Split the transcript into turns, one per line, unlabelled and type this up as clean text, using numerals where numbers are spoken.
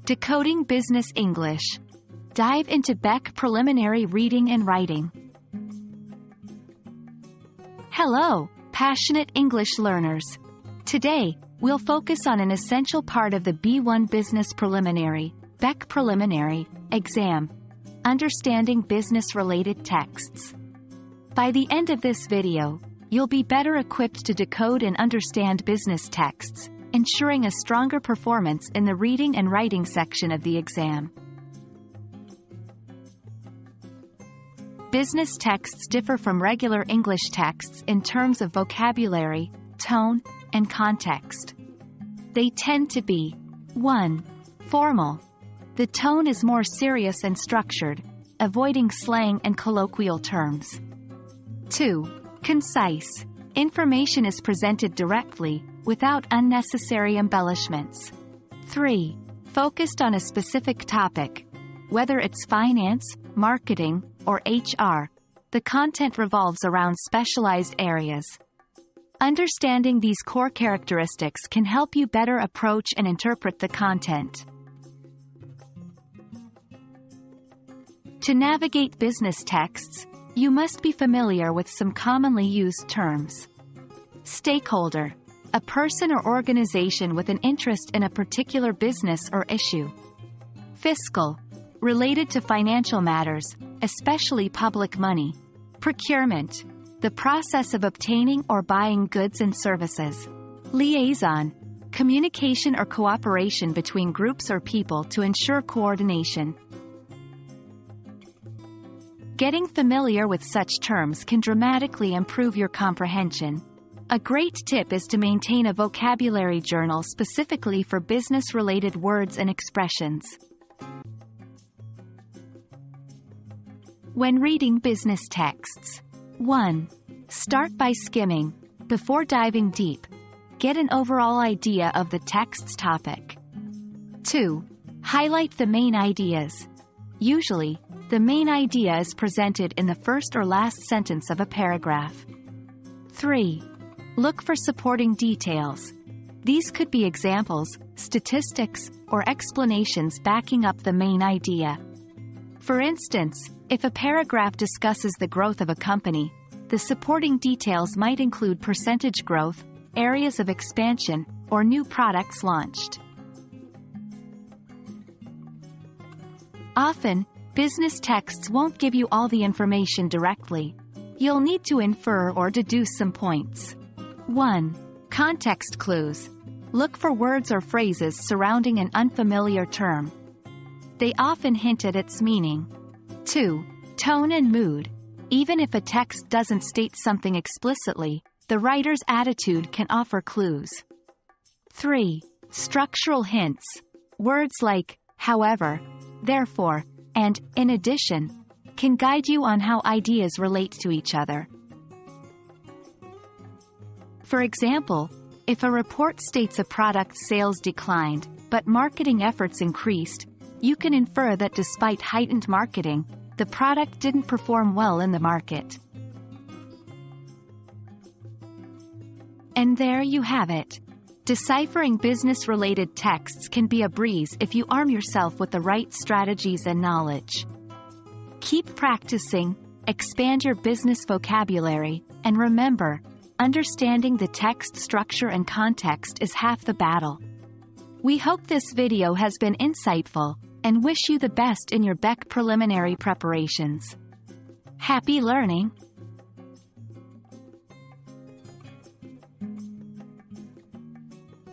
Decoding Business English. Dive into BEC Preliminary Reading and Writing. Hello, passionate English learners. Today, we'll focus on an essential part of the B1 Business Preliminary, BEC Preliminary, exam: understanding business-related texts. By the end of this video, you'll be better equipped to decode and understand business texts, ensuring a stronger performance in the reading and writing section of the exam. Business texts differ from regular English texts in terms of vocabulary, tone, and context. They tend to be 1. Formal. The tone is more serious and structured, avoiding slang and colloquial terms. 2. Concise. Information is presented directly, without unnecessary embellishments. 3. Focused on a specific topic. Whether it's finance, marketing, or HR, the content revolves around specialized areas. Understanding these core characteristics can help you better approach and interpret the content. To navigate business texts, you must be familiar with some commonly used terms. Stakeholder. A person or organization with an interest in a particular business or issue. Fiscal. Related to financial matters, especially public money. Procurement. The process of obtaining or buying goods and services. Liaison. Communication or cooperation between groups or people to ensure coordination. Getting familiar with such terms can dramatically improve your comprehension. A great tip is to maintain a vocabulary journal specifically for business-related words and expressions. When reading business texts. 1. Start by skimming. Before diving deep, get an overall idea of the text's topic. 2. Highlight the main ideas. Usually, the main idea is presented in the first or last sentence of a paragraph. 3. Look for supporting details. These could be examples, statistics, or explanations backing up the main idea. For instance, if a paragraph discusses the growth of a company, the supporting details might include percentage growth, areas of expansion, or new products launched. Often, business texts won't give you all the information directly. You'll need to infer or deduce some points. 1. Context clues. Look for words or phrases surrounding an unfamiliar term. They often hint at its meaning. 2. Tone and mood. Even if a text doesn't state something explicitly, the writer's attitude can offer clues. 3. Structural hints. Words like, however, therefore, and, in addition, can guide you on how ideas relate to each other. For example, if a report states a product's sales declined, but marketing efforts increased, you can infer that despite heightened marketing, the product didn't perform well in the market. And there you have it. Deciphering business-related texts can be a breeze if you arm yourself with the right strategies and knowledge. Keep practicing, expand your business vocabulary, and remember, understanding the text structure and context is half the battle. We hope this video has been insightful, and wish you the best in your BEC preliminary preparations. Happy learning!